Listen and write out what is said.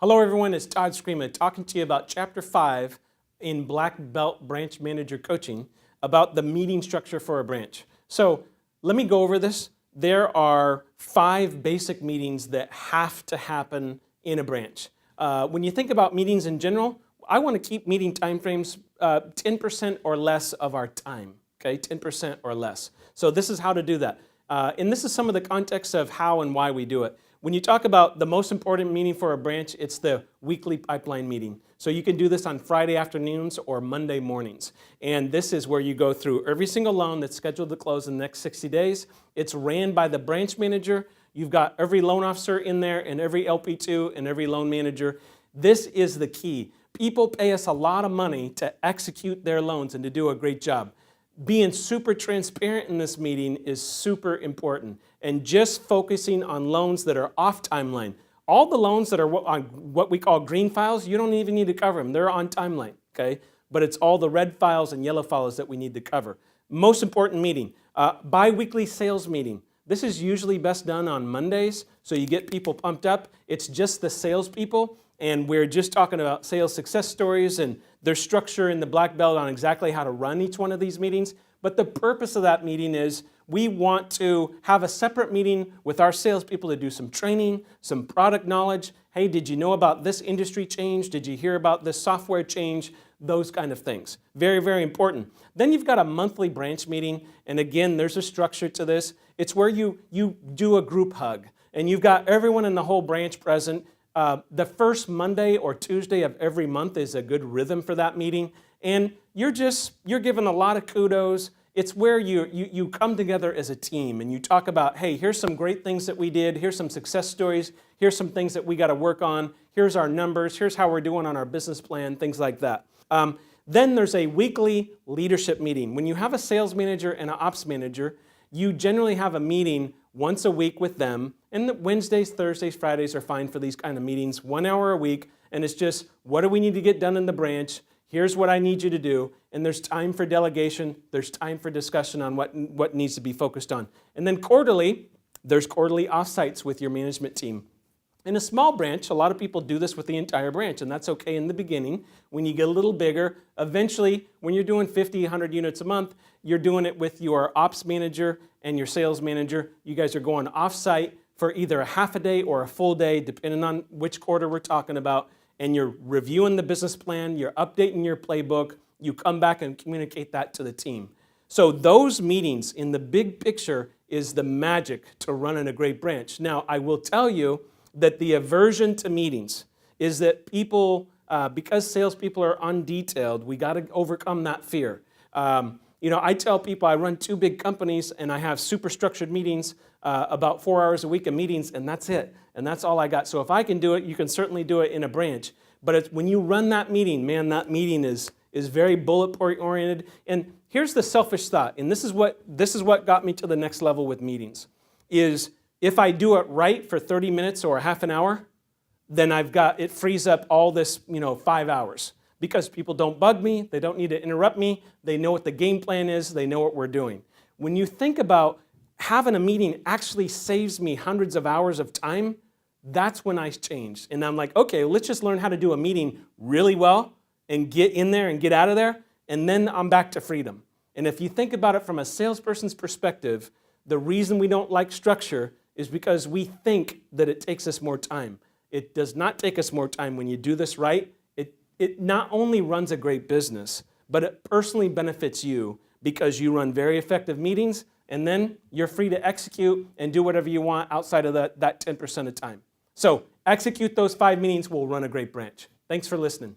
Hello everyone, it's Todd Screama talking to you about Chapter 5 in Black Belt Branch Manager Coaching about the meeting structure for a branch. So let me go over this. There are 5 basic meetings that have to happen in a branch. When you think about meetings in general, I want to keep meeting timeframes 10% or less of our time, okay, 10% or less. So this is how to do that. And this is some of the context of how and why we do it. When you talk about the most important meeting for a branch, it's the weekly pipeline meeting. So you can do this on Friday afternoons or Monday mornings. And this is where you go through every single loan that's scheduled to close in the next 60 days. It's ran by the branch manager. You've got every loan officer in there and every LP2 and every loan manager. This is the key. People pay us a lot of money to execute their loans and to do a great job. Being super transparent in this meeting is super important, and just focusing on loans that are off timeline. All the loans that are on what we call green files, you don't even need to cover them. They're on timeline, okay? But it's all the red files and yellow files that we need to cover. Most important meeting, bi-weekly sales meeting. This is usually best done on Mondays, so you get people pumped up. It's just the salespeople, and we're just talking about sales success stories and their structure in the black belt on exactly how to run each one of these meetings. But the purpose of that meeting is we want to have a separate meeting with our salespeople to do some training, some product knowledge. Hey, did you know about this industry change? Did you hear about this software change? Those kind of things. Very, very important. Then you've got a monthly branch meeting, and again, there's a structure to this. It's where you do a group hug, and you've got everyone in the whole branch present. The first Monday or Tuesday of every month is a good rhythm for that meeting, and you're given a lot of kudos. It's where you come together as a team and you talk about, hey, here's some great things that we did, here's some success stories, here's some things that we got to work on, here's our numbers, here's how we're doing on our business plan, things like that. Then there's a weekly leadership meeting. When you have a sales manager and an ops manager, you generally have a meeting once a week with them, and Wednesdays, Thursdays, Fridays are fine for these kind of meetings, 1 hour a week, and it's just, what do we need to get done in the branch? Here's what I need you to do, and there's time for delegation, there's time for discussion on what needs to be focused on. And then quarterly, there's quarterly offsites with your management team. In a small branch, a lot of people do this with the entire branch, and that's okay in the beginning. When you get a little bigger, eventually, when you're doing 50, 100 units a month, you're doing it with your ops manager and your sales manager. You guys are going off-site for either a half a day or a full day, depending on which quarter we're talking about, and you're reviewing the business plan, you're updating your playbook, you come back and communicate that to the team. So those meetings in the big picture is the magic to running a great branch. Now, I will tell you that the aversion to meetings is that people, because salespeople are undetailed, we got to overcome that fear. I tell people I run 2 big companies and I have super structured meetings, about 4 hours a week of meetings, and that's it. And that's all I got. So if I can do it, you can certainly do it in a branch. But when you run that meeting, man, that meeting is very bullet point oriented. And here's the selfish thought, and this is what got me to the next level with meetings, is if I do it right for 30 minutes or a half an hour, then it frees up all this, 5 hours. Because people don't bug me, they don't need to interrupt me, they know what the game plan is, they know what we're doing. When you think about having a meeting actually saves me hundreds of hours of time, that's when I changed. And I'm like, okay, let's just learn how to do a meeting really well and get in there and get out of there, and then I'm back to freedom. And if you think about it from a salesperson's perspective, the reason we don't like structure is because we think that it takes us more time. It does not take us more time when you do this right. It not only runs a great business, but it personally benefits you because you run very effective meetings, and then you're free to execute and do whatever you want outside of that 10% of time. So execute those 5 meetings, we'll run a great branch. Thanks for listening.